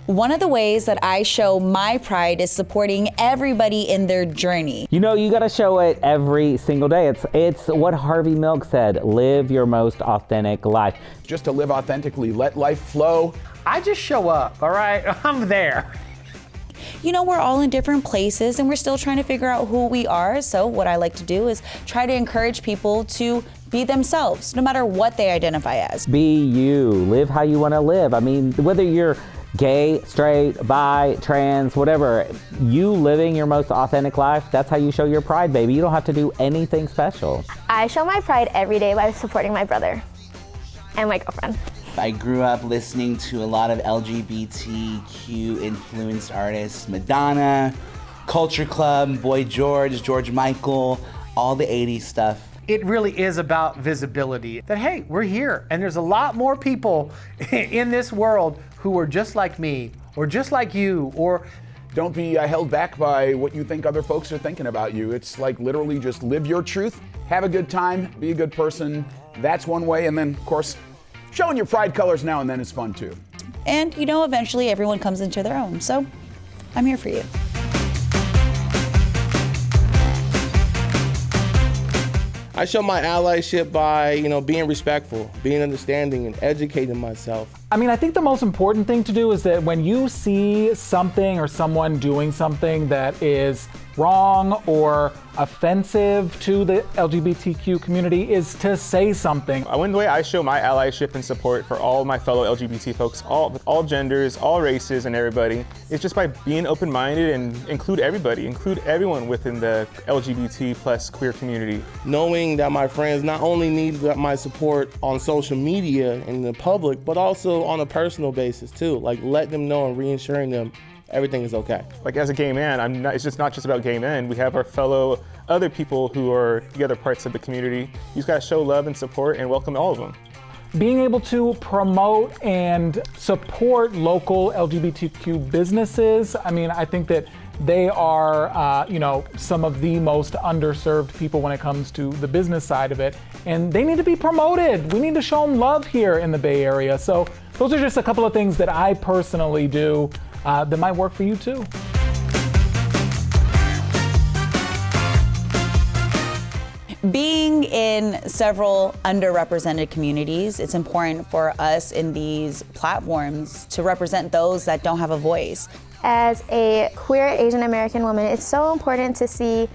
One of the ways that I show my pride is supporting everybody in their journey. You know, you gotta show it every single day. It's what Harvey Milk said, live your most authentic life. Just to live authentically, let life flow. I just show up, all right? I'm there. You know, we're all in different places and we're still trying to figure out who we are. So what I like to do is try to encourage people to be themselves, no matter what they identify as. Be you, live how you wanna live. I mean, whether you're gay, straight, bi, trans, whatever, you living your most authentic life, that's how you show your pride, baby. You don't have to do anything special. I show my pride every day by supporting my brother and my girlfriend. I grew up listening to a lot of LGBTQ influenced artists, Madonna, Culture Club, Boy George, George Michael, all the 80s stuff. It really is about visibility, that hey, we're here, and there's a lot more people in this world who are just like me, or just like you, or Don't be held back by what you think other folks are thinking about you. It's like literally just live your truth, have a good time, be a good person. That's one way. And then, of course, showing your pride colors now and then is fun too. And you know, eventually everyone comes into their own. So I'm here for you. I show my allyship by, being respectful, being understanding, and educating myself. I mean, I think the most important thing to do is that when you see something or someone doing something that is wrong or offensive to the LGBTQ community is to say something. One way I show my allyship and support for all my fellow LGBT folks, with all genders, all races, and everybody, is just by being open-minded and include everybody, include everyone within the LGBT plus queer community. Knowing that my friends not only need my support on social media and in the public, but also on a personal basis too. Like let them know and reassuring them everything is okay. Like as a gay man, it's just not just about gay men. We have our fellow other people who are the other parts of the community. You just gotta show love and support and welcome all of them. Being able to promote and support local LGBTQ businesses, I mean, I think that they are, some of the most underserved people when it comes to the business side of it, and they need to be promoted. We need to show them love here in the Bay Area. So those are just a couple of things that I personally do that might work for you too. Being in several underrepresented communities, it's important for us in these platforms to represent those that don't have a voice. As a queer Asian American woman, it's so important to see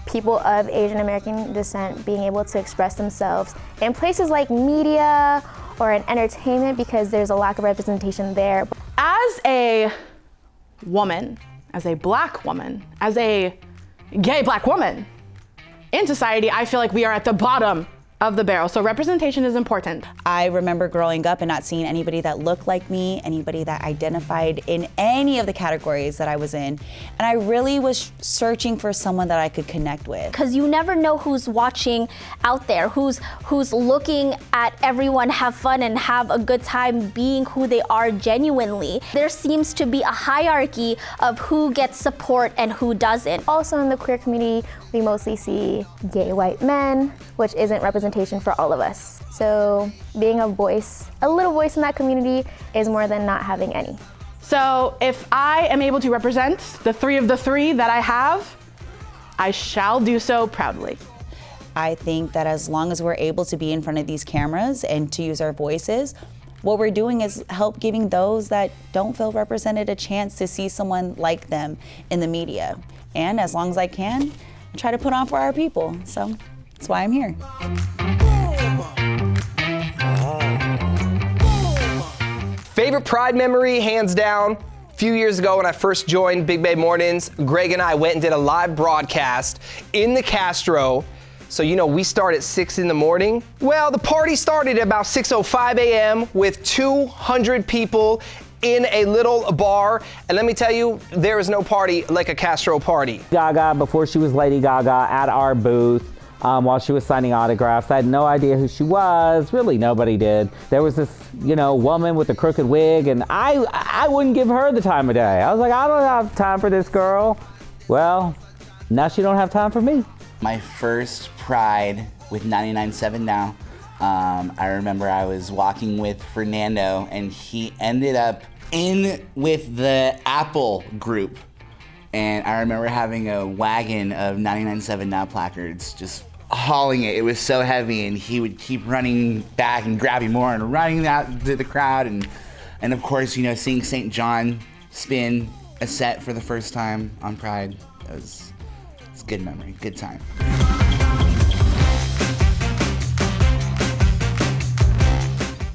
people of Asian American descent being able to express themselves in places like media or in entertainment because there's a lack of representation there. As a woman, as a black woman, as a gay black woman, in society, I feel like we are at the bottom of the barrel, so representation is important. I remember growing up and not seeing anybody that looked like me, anybody that identified in any of the categories that I was in, and I really was searching for someone that I could connect with. Because you never know who's watching out there, who's looking at everyone have fun and have a good time being who they are genuinely. There seems to be a hierarchy of who gets support and who doesn't. Also in the queer community, we mostly see gay white men, which isn't representation for all of us. So being a little voice in that community is more than not having any. So if I am able to represent the three of the three that I have, I shall do so proudly. I think that as long as we're able to be in front of these cameras and to use our voices, what we're doing is help giving those that don't feel represented a chance to see someone like them in the media. And as long as I can, I try to put on for our people. So that's why I'm here. Favorite Pride memory, hands down. A few years ago when I first joined Big Bay Mornings, Greg and I went and did a live broadcast in the Castro. So we start at 6 in the morning. Well, the party started at about 6:05 a.m. with 200 people in a little bar. And let me tell you, there is no party like a Castro party. Gaga, before she was Lady Gaga, at our booth while she was signing autographs. I had no idea who she was. Really, nobody did. There was this, woman with a crooked wig, and I wouldn't give her the time of day. I was like, I don't have time for this girl. Well, now she don't have time for me. My first Pride with 99.7 Now. I remember I was walking with Fernando and he ended up in with the Apple group. And I remember having a wagon of 99.7 Now placards, just hauling it. It was so heavy, and he would keep running back and grabbing more and running out to the crowd. And of course, you know, seeing St. John spin a set for the first time on Pride, it's a good memory, good time.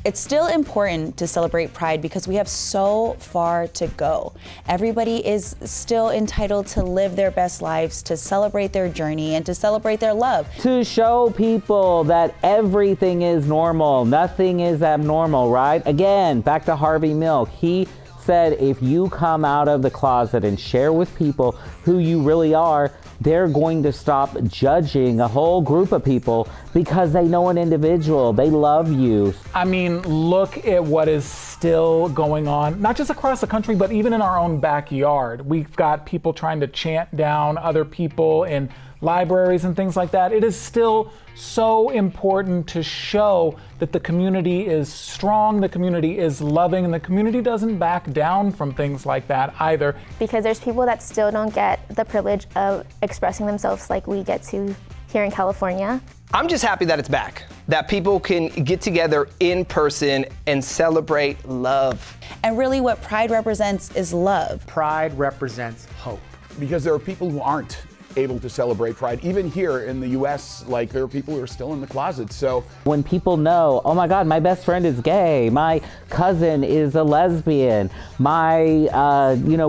It's still important to celebrate Pride because we have so far to go. Everybody is still entitled to live their best lives, to celebrate their journey, and to celebrate their love. To show people that everything is normal, nothing is abnormal, right? Again, back to Harvey Milk. He said if you come out of the closet and share with people who you really are, they're going to stop judging a whole group of people because they know an individual. They love you. I mean, look at what is still going on, not just across the country, but even in our own backyard. We've got people trying to chant down other people in libraries and things like that. It is still so important to show that the community is strong, the community is loving, and the community doesn't back down from things like that either. Because there's people that still don't get the privilege of expressing themselves like we get to here in California. I'm just happy that it's back, that people can get together in person and celebrate love. And really what Pride represents is love. Pride represents hope. Because there are people who aren't able to celebrate Pride. Even here in the US, like, there are people who are still in the closet. So when people know, oh my God, my best friend is gay, my cousin is a lesbian, my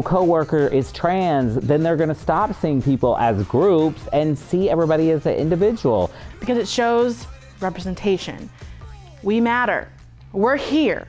coworker is trans, then they're gonna stop seeing people as groups and see everybody as an individual. Because it shows representation. We matter. We're here.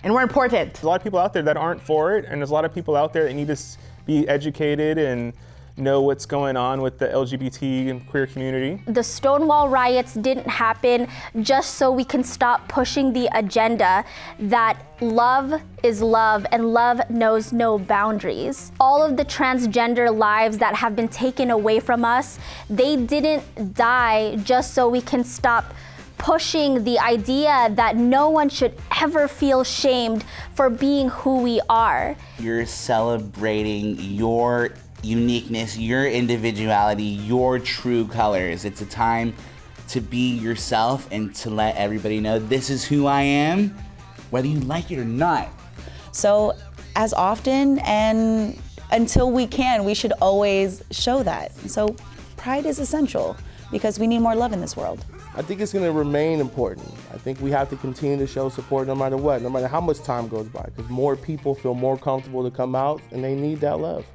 And we're important. There's a lot of people out there that aren't for it, and there's a lot of people out there that need to be educated and know what's going on with the LGBT and queer community. The Stonewall riots didn't happen just so we can stop pushing the agenda that love is love and love knows no boundaries. All of the transgender lives that have been taken away from us, they didn't die just so we can stop pushing the idea that no one should ever feel shamed for being who we are. You're celebrating your uniqueness, your individuality, your true colors. It's a time to be yourself and to let everybody know this is who I am, whether you like it or not. So as often and until we can, we should always show that. So Pride is essential because we need more love in this world. I think it's going to remain important. I think we have to continue to show support no matter what, no matter how much time goes by, because more people feel more comfortable to come out and they need that love.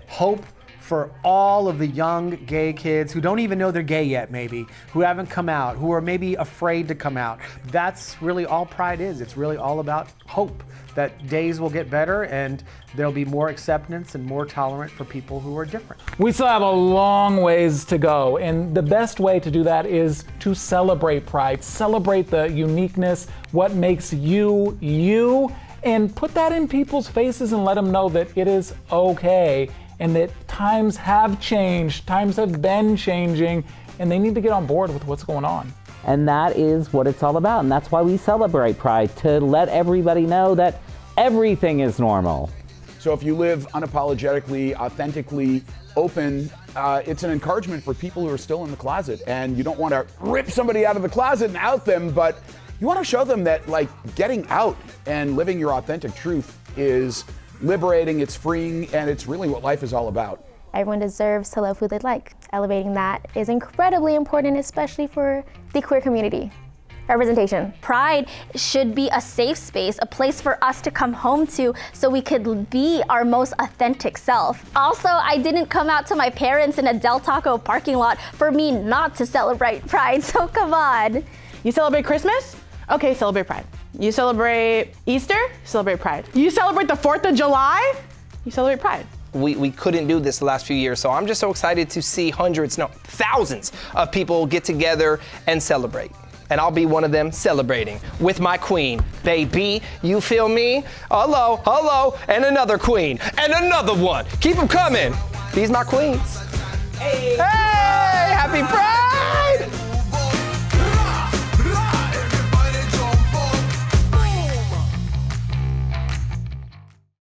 Hope for all of the young gay kids who don't even know they're gay yet, maybe, who haven't come out, who are maybe afraid to come out. That's really all Pride is. It's really all about hope that days will get better and there'll be more acceptance and more tolerant for people who are different. We still have a long ways to go, and the best way to do that is to celebrate Pride, celebrate the uniqueness, what makes you, you, and put that in people's faces and let them know that it is okay and that times have changed, times have been changing, and they need to get on board with what's going on. And that is what it's all about, and that's why we celebrate Pride, to let everybody know that everything is normal. So if you live unapologetically, authentically, open, it's an encouragement for people who are still in the closet. And you don't want to rip somebody out of the closet and out them, but you want to show them that, like, getting out and living your authentic truth is liberating, it's freeing, and it's really what life is all about. Everyone deserves to love who they like. Elevating that is incredibly important, especially for the queer community. Representation. Pride should be a safe space, a place for us to come home to so we could be our most authentic self. Also, I didn't come out to my parents in a Del Taco parking lot for me not to celebrate Pride, so come on. You celebrate Christmas? Okay, celebrate Pride. You celebrate Easter? Celebrate Pride. You celebrate the 4th of July? You celebrate Pride. We couldn't do this the last few years, so I'm just so excited to see thousands of people get together and celebrate. And I'll be one of them celebrating with my queen. Baby, you feel me? Hello, hello, and another queen, and another one. Keep them coming. These my queens. Hey, happy Pride!